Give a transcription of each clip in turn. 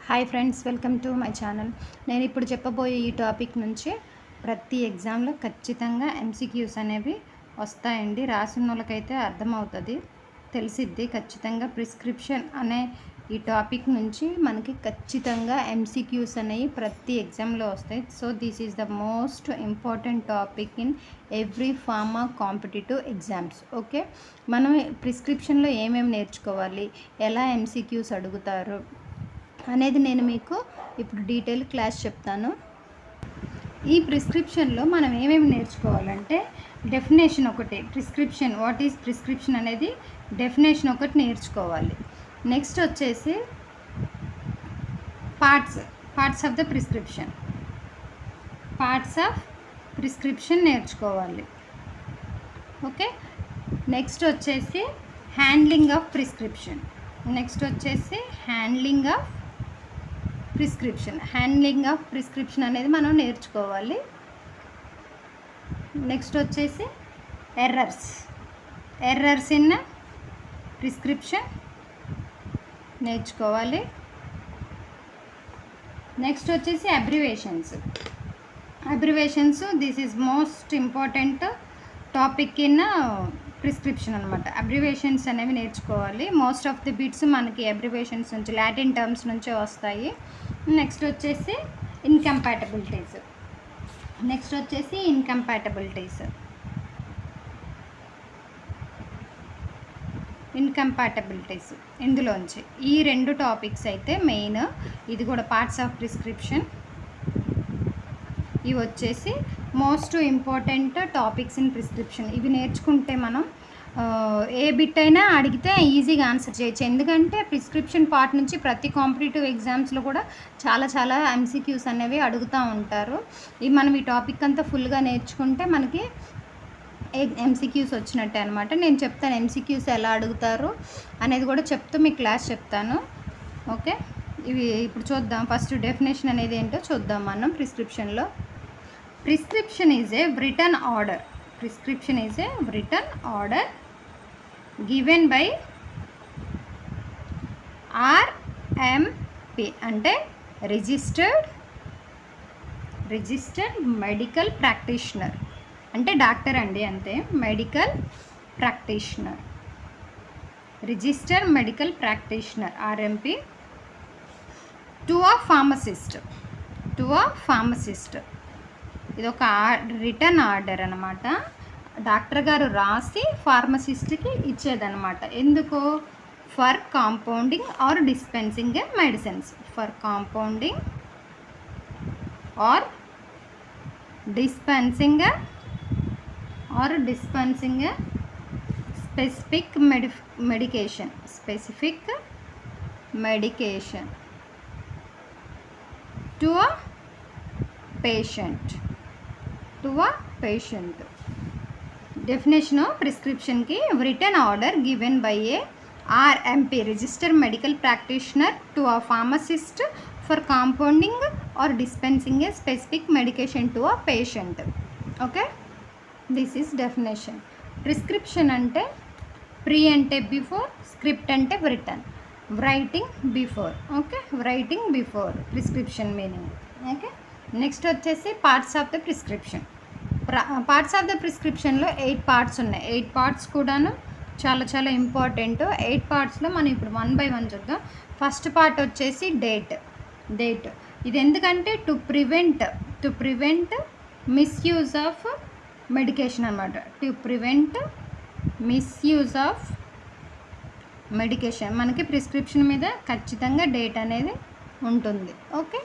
Hi friends, welcome to my channel. నేను ఇప్పుడు చెప్పబోయే ఈ టాపిక్ నుంచి ప్రతి ఎగ్జామ్లో ఖచ్చితంగా ఎంసీక్యూస్ అనేవి వస్తాయండి. రాసిన వాళ్ళకైతే అర్థమవుతుంది, తెలిసిద్ది. ఖచ్చితంగా ప్రిస్క్రిప్షన్ అనే ఈ టాపిక్ నుంచి మనకి ఖచ్చితంగా ఎంసీక్యూస్ అనేవి ప్రతి ఎగ్జామ్లో వస్తాయి. So this is the most important topic in every pharma competitive exams. Okay, మనం ప్రిస్క్రిప్షన్లో ఏమేమి నేర్చుకోవాలి, ఎలా ఎంసీక్యూస్ అడుగుతారు అనేది నేను మీకు ఇప్పుడు డీటెయిల్ క్లాస్ చెప్తాను. ఈ ప్రిస్క్రిప్షన్లో మనం ఏమేమి నేర్చుకోవాలంటే డెఫినేషన్ ఒకటి, ప్రిస్క్రిప్షన్ వాట్ ఈజ్ ప్రిస్క్రిప్షన్ అనేది డెఫినేషన్ ఒకటి నేర్చుకోవాలి. నెక్స్ట్ వచ్చేసి పార్ట్స్ ఆఫ్ ద ప్రిస్క్రిప్షన్ నేర్చుకోవాలి. ఓకే, నెక్స్ట్ వచ్చేసి హ్యాండ్లింగ్ ఆఫ్ ప్రిస్క్రిప్షన్ అనేది మనం నేర్చుకోవాలి. నెక్స్ట్ వచ్చేసి ఎర్రర్స్ ఇన్ ప్రిస్క్రిప్షన్ నేర్చుకోవాలి. నెక్స్ట్ వచ్చేసి abbreviations this is most important topic in prescription అనమాట. అబ్రివేషన్స్ అనేవి నేర్చుకోవాలి. మోస్ట్ ఆఫ్ ది బిట్స్ మనకి అబ్రివేషన్స్ నుంచి, లాటిన్ టర్మ్స్ నుంచే వస్తాయి. నెక్స్ట్ వచ్చేసి ఇన్కంపాటబిలిటీస్ ఇందులోంచి ఈ రెండు టాపిక్స్ అయితే మెయిన్. ఇది కూడా పార్ట్స్ ఆఫ్ ప్రిస్క్రిప్షన్. ఇవి వచ్చేసి most important topics in prescription. ఇవి నేర్చుకుంటే మనం ఏ బిట్ అయినా అడిగితే ఈజీగా ఆన్సర్ చేయొచ్చు. ఎందుకంటే ప్రిస్క్రిప్షన్ పార్ట్ నుంచి ప్రతి కాంపిటేటివ్ ఎగ్జామ్స్లో కూడా చాలా ఎంసీక్యూస్ అనేవి అడుగుతూ ఉంటారు. ఇవి మనం ఈ టాపిక్ అంతా ఫుల్గా నేర్చుకుంటే మనకి ఎంసీక్యూస్ వచ్చినట్టే అనమాట. నేను చెప్తాను ఎంసీక్యూస్ ఎలా అడుగుతారు అనేది కూడా చెప్తూ మీకు క్లాస్ చెప్తాను. ఓకే, ఇవి ఇప్పుడు చూద్దాం. ఫస్ట్ డెఫినేషన్ అనేది ఏంటో చూద్దాం మనం. Prescription is a written order given by RMP అంటే రిజిస్టర్డ్ మెడికల్ ప్రాక్టీషనర్ అంటే డాక్టర్ అండి, అంతే. Registered medical practitioner RMP to a pharmacist. ఇది ఒక రిటర్న్ ఆర్డర్ అనమాట. డాక్టర్ గారు రాసి ఫార్మసిస్ట్కి ఇచ్చేదనమాట. ఎందుకు? For compounding or dispensing medicines. Specific medication to a patient. Definition ప్రిస్క్రిప్షన్కి written order given by a RMP registered medical practitioner to a pharmacist for compounding or dispensing a specific medication to a patient. Okay, this is definition. Prescription అంటే pre అంటే before, script అంటే written, writing before prescription meaning. Okay, next వచ్చేసి parts of the ప్రిస్క్రిప్షన్లో 8 parts ఉన్నాయి. 8 parts కూడాను చాలా important. 8 పార్ట్స్లో మనం ఇప్పుడు 1 by 1 చూద్దాం. ఫస్ట్ పార్ట్ వచ్చేసి డేట్. ఇది ఎందుకంటే to prevent misuse of medication అనమాట. మనకి ప్రిస్క్రిప్షన్ మీద ఖచ్చితంగా డేట్ అనేది ఉంటుంది. ఓకే,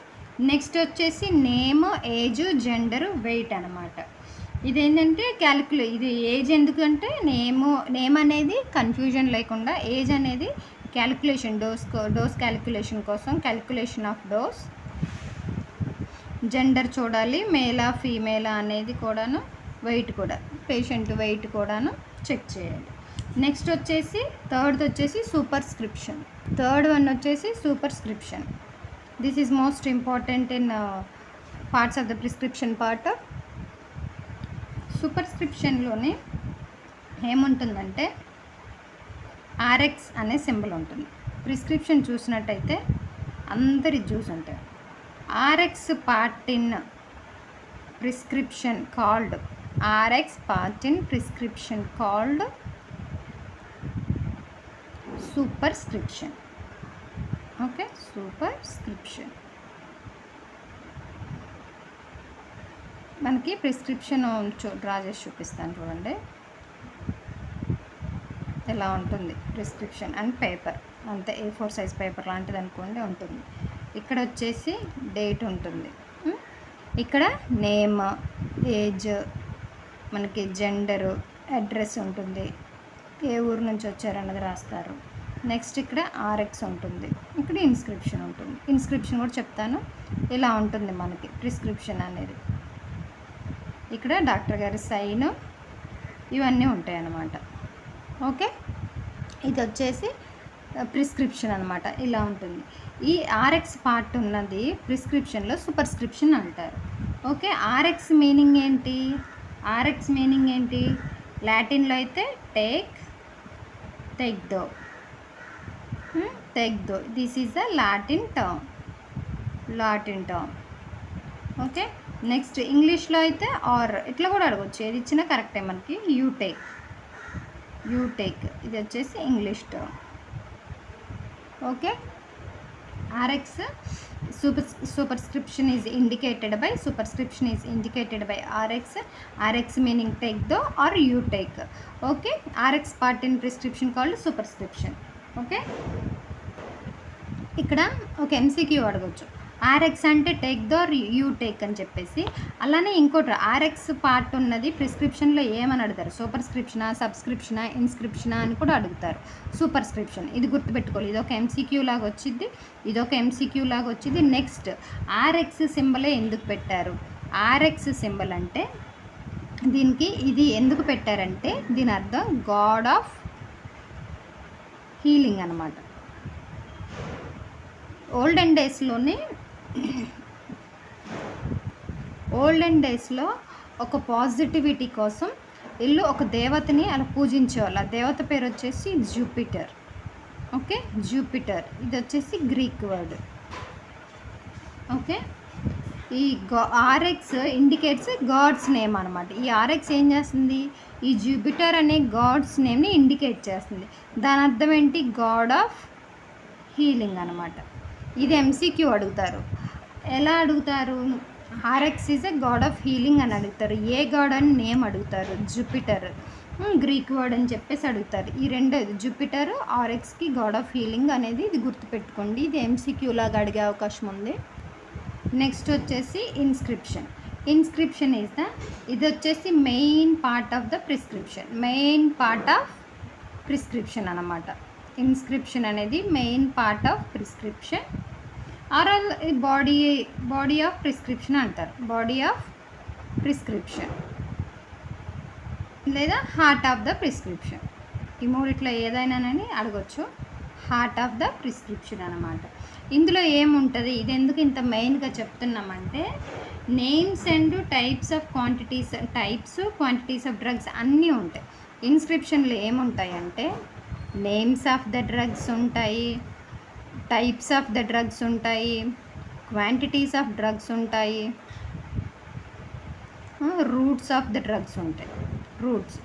నెక్స్ట్ వచ్చేసి నేమ్, ఏజ్, జెండరు, వెయిట్ అనమాట. ఇదేంటంటే ఇది ఏజ్ ఎందుకంటే నేమ్ అనేది కన్ఫ్యూజన్ లేకుండా, ఏజ్ అనేది క్యాలిక్యులేషన్, డోస్ క్యాలిక్యులేషన్ కోసం, క్యాలిక్యులేషన్ ఆఫ్ డోస్. జెండర్ చూడాలి, మేలా ఫీమేలా అనేది కూడాను, వెయిట్ కూడా, పేషెంట్ వెయిట్ కూడాను చెక్ చేయాలి. నెక్స్ట్ వచ్చేసి థర్డ్ వచ్చేసి superscription. This is most important in parts of the prescription part. సూపర్స్క్రిప్షన్లోనే ఏముంటుందంటే RX అనే సింబల్ ఉంటుంది. ప్రిస్క్రిప్షన్ చూసినట్టయితే అందరి జ్యూస్ ఉంటాయి. RX part in prescription called superscription. Okay, superscription. మనకి ప్రిస్క్రిప్షన్ డ్రా చేసి చూపిస్తాను చూడండి. ఇలా ఉంటుంది ప్రిస్క్రిప్షన్ అండ్ పేపర్, అంతే A4 సైజ్ పేపర్ లాంటిది అనుకోండి ఉంటుంది. ఇక్కడ వచ్చేసి డేట్ ఉంటుంది, ఇక్కడ నేమ్, ఏజ్, మనకి జెండరు, అడ్రస్ ఉంటుంది, ఏ ఊరు నుంచి వచ్చారన్నది రాస్తారు. నెక్స్ట్ ఇక్కడ ఆర్ఎక్స్ ఉంటుంది, ఇక్కడ ఇన్స్క్రిప్షన్ ఉంటుంది. ఇన్స్క్రిప్షన్ కూడా చెప్తాను. ఇలా ఉంటుంది మనకి ప్రిస్క్రిప్షన్ అనేది. ఇక్కడ డాక్టర్ గారి సైన్ ఇవన్నీ ఉంటాయి అన్నమాట. ఓకే, ఇది వచ్చేసి ప్రిస్క్రిప్షన్ అనమాట. ఇలా ఉంటుంది. ఈ ఆర్ఎక్స్ పార్ట్ ఉన్నది ప్రిస్క్రిప్షన్లో సూపర్స్క్రిప్షన్ అంటారు. ఓకే, ఆర్ఎక్స్ మీనింగ్ ఏంటి? లాటిన్లో అయితే take though. This is the Latin term. Okay, next ఇంగ్లీష్లో అయితే ఆర్ ఇట్లా కూడా అడగవచ్చు, ఏది ఇచ్చినా కరెక్టే మనకి. యూ టేక్ ఇది వచ్చేసి English term. Okay, RX superscription is indicated by RX meaning take though or you take. Okay, RX part in prescription called superscription. Okay, ఇక్కడ ఒక MCQ అడగచ్చు, ఆర్ఎక్స్ అంటే టేక్ దో యూ టేక్ అని చెప్పేసి. అలానే ఇంకోటి ఆర్ఎక్స్ పార్ట్ ఉన్నది ప్రిస్క్రిప్షన్లో ఏమని అడుగుతారు? సూపర్స్క్రిప్షనా, సబ్స్క్రిప్షనా, ఇన్స్క్రిప్షనా అని కూడా అడుగుతారు. సూపర్స్క్రిప్షన్ ఇది గుర్తుపెట్టుకోవాలి. ఇదొక MCQ లాగా వచ్చింది. నెక్స్ట్ ఆర్ఎక్స్ సింబలే ఎందుకు పెట్టారు? ఆర్ఎక్స్ సింబల్ అంటే దీనికి ఇది ఎందుకు పెట్టారంటే దీని అర్థం గాడ్ ఆఫ్ హీలింగ్ అనమాట. ఓల్డెన్ డేస్లో ఒక పాజిటివిటీ కోసం వీళ్ళు ఒక దేవతని అలా పూజించేవాళ్ళు. ఆ దేవత పేరు వచ్చేసి జూపిటర్. ఓకే, జూపిటర్ ఇది వచ్చేసి గ్రీక్ వర్డ్. ఓకే, ఈ ఆర్ఎక్స్ ఇండికేట్స్ గాడ్స్ నేమ్ అనమాట. ఈ ఆర్ఎక్స్ ఏం చేస్తుంది? ఈ జూపిటర్ అనే గాడ్స్ నేమ్ని ఇండికేట్ చేస్తుంది. దాని అర్థం ఏంటి? గాడ్ ఆఫ్ హీలింగ్ అనమాట. ఇది MCQ అడుగుతారు. ఎలా అడుగుతారు? RX is a God of healing అని అడుగుతారు. ఏ గాడ్ అని నేమ్ అడుగుతారు? జూపిటర్, గ్రీక్ వర్డ్ అని చెప్పేసి అడుగుతారు. ఈ రెండు, జూపిటర్ ఆర్ఎక్స్కి గాడ్ ఆఫ్ హీలింగ్ అనేది ఇది గుర్తుపెట్టుకోండి. ఇది MCQ లాగా అడిగే అవకాశం ఉంది. నెక్స్ట్ వచ్చేసి ఇన్స్క్రిప్షన్ ఈజ్ ఇది వచ్చేసి మెయిన్ పార్ట్ ఆఫ్ ప్రిస్క్రిప్షన్ అన్నమాట. ఇన్స్క్రిప్షన్ అనేది main part of prescription or body of prescription అంటారు. బాడీ ఆఫ్ ప్రిస్క్రిప్షన్ లేదా హార్ట్ ఆఫ్ ద ప్రిస్క్రిప్షన్. ఈ మూడిట్లో ఏదైనానని అడగొచ్చు. హార్ట్ ఆఫ్ ద ప్రిస్క్రిప్షన్ అన్నమాట. ఇందులో ఏముంటుంది? ఇది ఎందుకు ఇంత మెయిన్గా చెప్తున్నామంటే names and types quantities of drugs అన్నీ ఉంటాయి. ఇన్స్క్రిప్షన్లో ఏముంటాయంటే నేమ్స్ ఆఫ్ ద డ్రగ్స్ ఉంటాయి, టైప్స్ ఆఫ్ ద డ్రగ్స్ ఉంటాయి, క్వాంటిటీస్ ఆఫ్ డ్రగ్స్ ఉంటాయి, రూట్స్ ఆఫ్ ద డ్రగ్స్ ఉంటాయి. రూట్స్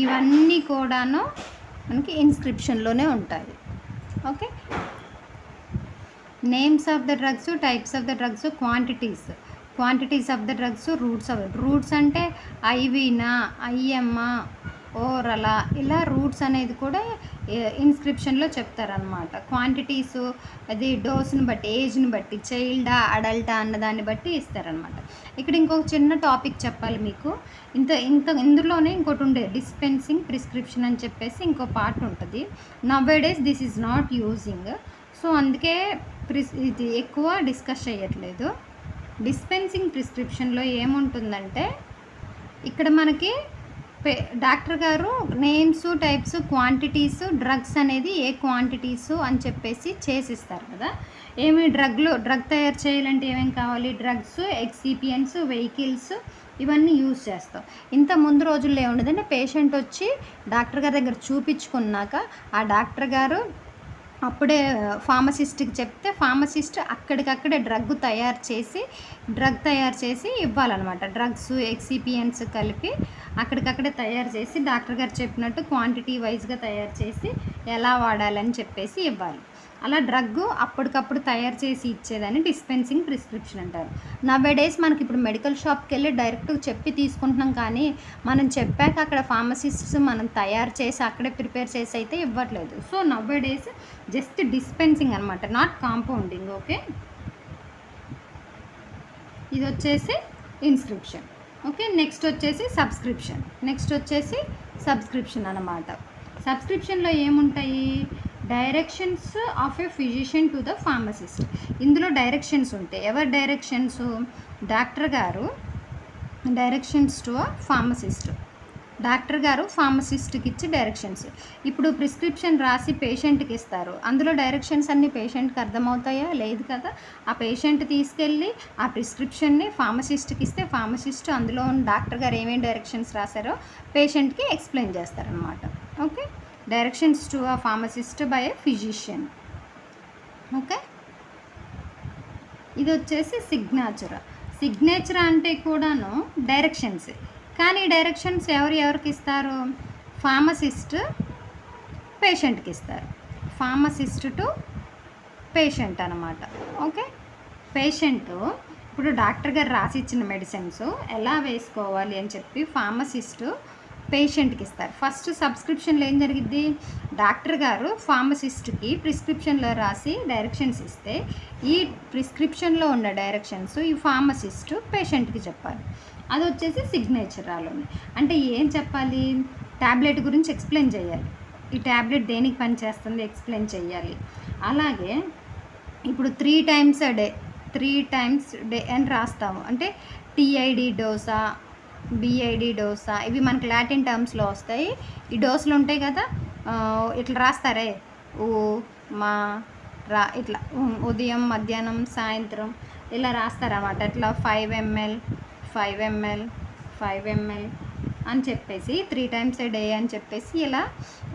ఇవన్నీ కూడాను మనకి ఇన్స్క్రిప్షన్లోనే ఉంటాయి. Okay, names of the drugs, types of the drugs, quantities of the drugs, routes అంటే ఐవీనా, ఐఎమ్మా, ఓరలా, ఇలా రూట్స్ అనేది కూడా ఇన్స్క్రిప్షన్లో చెప్తారనమాట. క్వాంటిటీసు అది డోస్ని బట్టి, ఏజ్ని బట్టి, చైల్డా అడల్టా అన్నదాన్ని బట్టి ఇస్తారనమాట. ఇక్కడ ఇంకొక చిన్న టాపిక్ చెప్పాలి మీకు. ఇందులోనే ఇంకోటి ఉండే డిస్పెన్సింగ్ ప్రిస్క్రిప్షన్ అని చెప్పేసి ఇంకో పార్ట్ ఉంటుంది. Nowadays this is not using, so అందుకే ఇది ఎక్కువ డిస్కస్ చేయట్లేదు. డిస్పెన్సింగ్ ప్రిస్క్రిప్షన్లో ఏముంటుందంటే ఇక్కడ మనకి డాక్టర్ గారు నేమ్స్, టైప్స్, క్వాంటిటీస్, డ్రగ్స్ అనేది ఏ క్వాంటిటీసు అని చెప్పేసి చేసిస్తారు కదా. డ్రగ్ తయారు చేయాలంటే ఏమేమి కావాలి? డ్రగ్స్, ఎక్సిపియన్స్, వెహికల్స్ ఇవన్నీ యూజ్ చేస్తాం. ఇంత ముందు రోజుల్లో ఏముండదంటే పేషెంట్ వచ్చి డాక్టర్ గారి దగ్గర చూపించుకున్నాక ఆ డాక్టర్ గారు అప్పుడే ఫార్మసిస్ట్కి చెప్తే ఫార్మసిస్ట్ అక్కడికక్కడే డ్రగ్ తయారు చేసి ఇవ్వాలన్నమాట. డ్రగ్స్ ఎక్సిపియన్స్ కలిపి అక్కడికక్కడే తయారు చేసి డాక్టర్ గారు చెప్పినట్టు క్వాంటిటీ వైజ్గా తయారు చేసి ఎలా వాడాలని చెప్పేసి ఇవ్వాలి. అలా డ్రగ్ అప్పటికప్పుడు తయారు చేసి ఇచ్చేదాన్ని డిస్పెన్సింగ్ ప్రిస్క్రిప్షన్ అంటారు. నవేడేస్ మనకి ఇప్పుడు మెడికల్ షాప్కి వెళ్ళి డైరెక్ట్ చెప్పి తీసుకుంటున్నాం, కానీ మనం చెప్పాక అక్కడ ఫార్మసిస్ట్స్ మనం తయారు చేసి అక్కడే ప్రిపేర్ చేసి అయితే ఇవ్వట్లేదు. సో నవేడేస్ జస్ట్ డిస్పెన్సింగ్ అనమాట, నాట్ కాంపౌండింగ్. ఓకే, ఇది వచ్చేసి ఇన్స్క్రిప్షన్. ఓకే, నెక్స్ట్ వచ్చేసి సబ్స్క్రిప్షన్ అనమాట. సబ్స్క్రిప్షన్లో ఏముంటాయి? Directions of a physician to the pharmacist. ఇందులో డైరెక్షన్స్ ఉంటాయి. ఎవరి డైరెక్షన్స్? డాక్టర్ గారు directions to a pharmacist. Doctor గారు ఫార్మసిస్ట్కి ఇచ్చి డైరెక్షన్స్. ఇప్పుడు ప్రిస్క్రిప్షన్ రాసి పేషెంట్కి ఇస్తారు. అందులో డైరెక్షన్స్ అన్నీ పేషెంట్కి అర్థమవుతాయా? లేదు కదా. ఆ పేషెంట్ తీసుకెళ్ళి ఆ ప్రిస్క్రిప్షన్ని ఫార్మసిస్ట్కి ఇస్తే ఫార్మసిస్ట్ అందులో ఉన్న డాక్టర్ గారు ఏమేమి డైరెక్షన్స్ రాశారో పేషెంట్కి ఎక్స్ప్లెయిన్ చేస్తారనమాట. Okay, directions to a pharmacist by a physician. Okay, ఇది వచ్చేసి సిగ్నేచర్ అంటే కూడాను డైరెక్షన్స్. కానీ డైరెక్షన్స్ ఎవరికి ఇస్తారు? ఫార్మసిస్ట్ పేషెంట్కి ఇస్తారు. ఫార్మసిస్ట్ టు పేషెంట్ అనమాట. ఓకే, పేషెంట్ ఇప్పుడు డాక్టర్ గారు రాసి ఇచ్చిన మెడిసిన్స్ ఎలా వేసుకోవాలి అని చెప్పి ఫార్మసిస్ట్ పేషెంట్కి ఇస్తారు. ఫస్ట్ సబ్స్క్రిప్షన్లో ఏం జరిగిద్ది? డాక్టర్ గారు ఫార్మసిస్ట్కి ప్రిస్క్రిప్షన్లో రాసి డైరెక్షన్స్ ఇస్తే ఈ ప్రిస్క్రిప్షన్లో ఉన్న డైరెక్షన్స్ ఈ ఫార్మసిస్ట్ పేషెంట్కి చెప్పాలి. అది వచ్చేసి సిగ్నేచరాలోనే. అంటే ఏం చెప్పాలి? ట్యాబ్లెట్ గురించి ఎక్స్ప్లెయిన్ చేయాలి. ఈ ట్యాబ్లెట్ దేనికి పనిచేస్తుంది ఎక్స్ప్లెయిన్ చేయాలి. అలాగే ఇప్పుడు 3 times a day అని రాస్తాము. అంటే టీఐడి డోసా, బిఐడి డోసా, ఇవి మనకి లాటిన్ టర్మ్స్లో వస్తాయి. ఈ డోసులు ఉంటాయి కదా, ఇట్లా రాస్తారే, మా ఇట్లా ఉదయం, మధ్యాహ్నం, సాయంత్రం ఇలా రాస్తారన్నమాట. ఇట్లా 5 ml అని చెప్పేసి 3 times a day అని చెప్పేసి ఇలా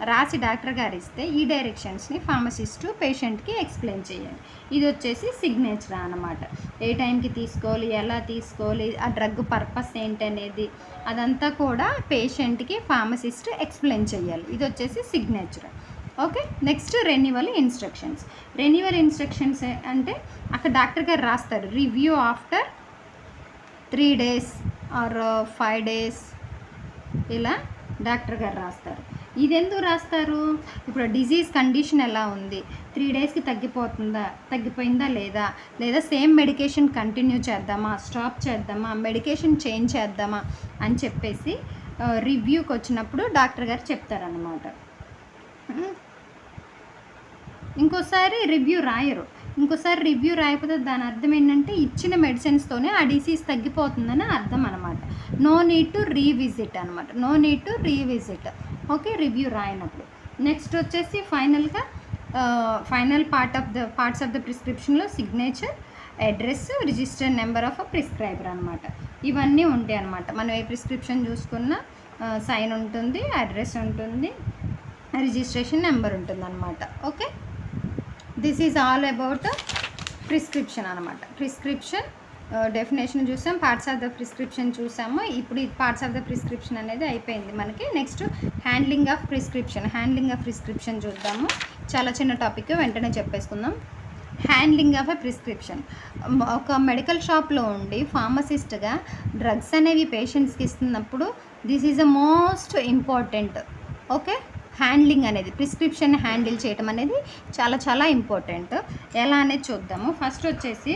రాసి డాక్టర్ గారు ఇస్తే ఈ డైరెక్షన్స్ని ఫార్మసిస్టు పేషెంట్కి ఎక్స్ప్లెయిన్ చేయాలి. ఇది వచ్చేసి సిగ్నేచర్ అన్నమాట. ఏ టైంకి తీసుకోవాలి, ఎలా తీసుకోవాలి, ఆ డ్రగ్ పర్పస్ ఏంటనేది అదంతా కూడా పేషెంట్కి ఫార్మసిస్ట్ ఎక్స్ప్లెయిన్ చేయాలి. ఇది వచ్చేసి signature. Okay, next renewal instructions అంటే అక్కడ డాక్టర్ గారు రాస్తారు review after 3 days or 5 days ఇలా డాక్టర్ గారు రాస్తారు. ఇది ఎందుకు రాస్తారు? ఇప్పుడు డిజీజ్ కండిషన్ ఎలా ఉంది, 3 daysకి తగ్గిపోయిందా లేదా సేమ్ మెడికేషన్ కంటిన్యూ చేద్దామా, స్టాప్ చేద్దామా, మెడికేషన్ చేంజ్ చేద్దామా అని చెప్పేసి రివ్యూకి వచ్చినప్పుడు డాక్టర్ గారు చెప్తారన్నమాట. ఇంకోసారి రివ్యూ రాయకపోతే దాని అర్థం ఏంటంటే ఇచ్చిన మెడిసిన్స్తోనే ఆ డిసీజ్ తగ్గిపోతుందని అర్థం అనమాట. No need to revisit. Okay, review రాయినప్పుడు. Next వచ్చేసి final parts of the ప్రిస్క్రిప్షన్లో signature, address, register number of prescriber అనమాట. ఇవన్నీ ఉంటాయి అనమాట. మనం ఏ ప్రిస్క్రిప్షన్ చూసుకున్నా సైన్ ఉంటుంది, అడ్రస్ ఉంటుంది, రిజిస్ట్రేషన్ నెంబర్ ఉంటుంది అనమాట. Okay, this is all about prescription అనమాట. ప్రిస్క్రిప్షన్ డెఫినేషన్ చూసాం, పార్ట్స్ ఆఫ్ ద ప్రిస్క్రిప్షన్ చూసాము. ఇప్పుడు ఈ పార్ట్స్ ఆఫ్ ద ప్రిస్క్రిప్షన్ అనేది అయిపోయింది మనకి. నెక్స్ట్ హ్యాండ్లింగ్ ఆఫ్ ప్రిస్క్రిప్షన్ చూద్దాము. చాలా చిన్న టాపిక్, వెంటనే చెప్పేసుకుందాం. Handling of a prescription. ఒక మెడికల్ షాప్లో ఉండి ఫార్మసిస్ట్గా డ్రగ్స్ అనేవి పేషెంట్స్కి ఇస్తున్నప్పుడు this is a most important. Okay, handling అనేది, ప్రిస్క్రిప్షన్ హ్యాండిల్ చేయటం అనేది చాలా ఇంపార్టెంట్. ఎలా అనేది చూద్దాము. ఫస్ట్ వచ్చేసి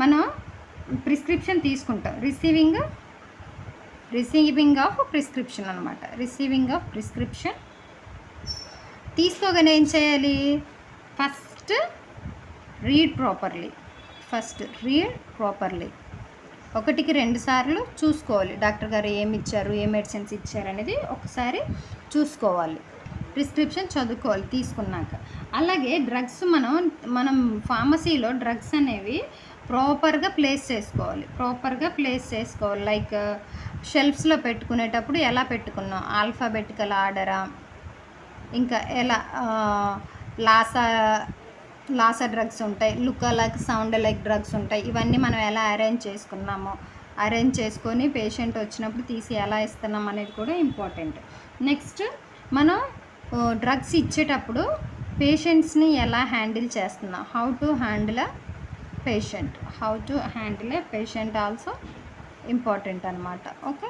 మనం ప్రిస్క్రిప్షన్ తీసుకుంటాం, రిసీవింగ్ ఆఫ్ ప్రిస్క్రిప్షన్ అనమాట. రిసీవింగ్ ఆఫ్ ప్రిస్క్రిప్షన్ తీసుకోగానే ఏం చేయాలి? First read properly. 1కి 2 సార్లు చూసుకోవాలి. డాక్టర్ గారు ఏమి ఇచ్చారు, ఏ మెడిసిన్స్ ఇచ్చారు అనేది ఒకసారి చూసుకోవాలి. ప్రిస్క్రిప్షన్ చదువుకోవాలి తీసుకున్నాక. అలాగే డ్రగ్స్ మనం ఫార్మసీలో డ్రగ్స్ అనేవి ప్రాపర్గా ప్లేస్ చేసుకోవాలి. లైక్ షెల్ఫ్స్లో పెట్టుకునేటప్పుడు ఎలా పెట్టుకున్నాం, ఆల్ఫాబెటికల్ ఆర్డరా, ఇంకా ఎలా లాసా లాసా డ్రగ్స్ ఉంటాయి, look alike sound alike drugs ఉంటాయి. ఇవన్నీ మనం ఎలా అరేంజ్ చేసుకొని పేషెంట్ వచ్చినప్పుడు తీసి ఎలా ఇస్తున్నాం అనేది కూడా ఇంపార్టెంట్. నెక్స్ట్ మనం డ్రగ్స్ ఇచ్చేటప్పుడు పేషెంట్స్ని ఎలా హ్యాండిల్ చేస్తున్నాం, how to handle A patient also important అనమాట. ఓకే,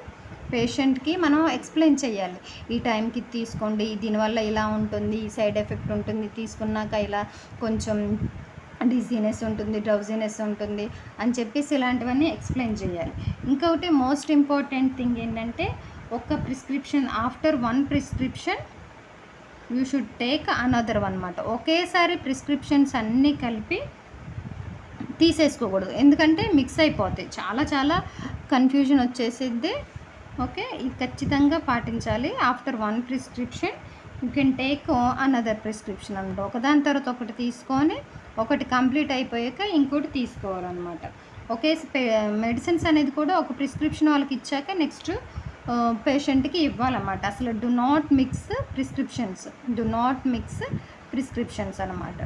పేషెంట్కి మనం ఎక్స్ప్లెయిన్ చేయాలి, ఈ టైంకి తీసుకోండి, దీనివల్ల ఇలా ఉంటుంది, ఈ సైడ్ ఎఫెక్ట్ ఉంటుంది, తీసుకున్నాక ఇలా కొంచెం డిజీనెస్ ఉంటుంది, డ్రౌజీనెస్ ఉంటుంది అని చెప్పేసి ఇలాంటివన్నీ ఎక్స్ప్లెయిన్ చేయాలి. ఇంకొకటి మోస్ట్ ఇంపార్టెంట్ థింగ్ ఏంటంటే, ఒక prescription after one prescription you should take another one అనమాట. ఒకేసారి ప్రిస్క్రిప్షన్స్ అన్నీ కలిపి తీసేసుకోకూడదు, ఎందుకంటే మిక్స్ అయిపోతాయి, చాలా కన్ఫ్యూజన్ వచ్చేసిద్ది. ఓకే, ఇది ఖచ్చితంగా పాటించాలి. After one prescription you can take another prescription అనమాట. ఒకదాని తర్వాత ఒకటి తీసుకొని ఒకటి కంప్లీట్ అయిపోయాక ఇంకోటి తీసుకోవాలన్నమాట. ఒకే మెడిసిన్స్ అనేది కూడా ఒక ప్రిస్క్రిప్షన్ వాళ్ళకి ఇచ్చాక నెక్స్ట్ పేషెంట్కి ఇవ్వాలన్నమాట. అసలు డు నాట్ మిక్స్ ప్రిస్క్రిప్షన్స్ అనమాట.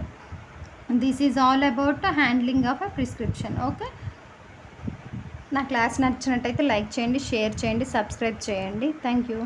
This is all about handling of a prescription. Okay, నా క్లాస్ నచ్చినట్టయితే లైక్ చేయండి, షేర్ చేయండి, సబ్స్క్రైబ్ చేయండి. Thank you.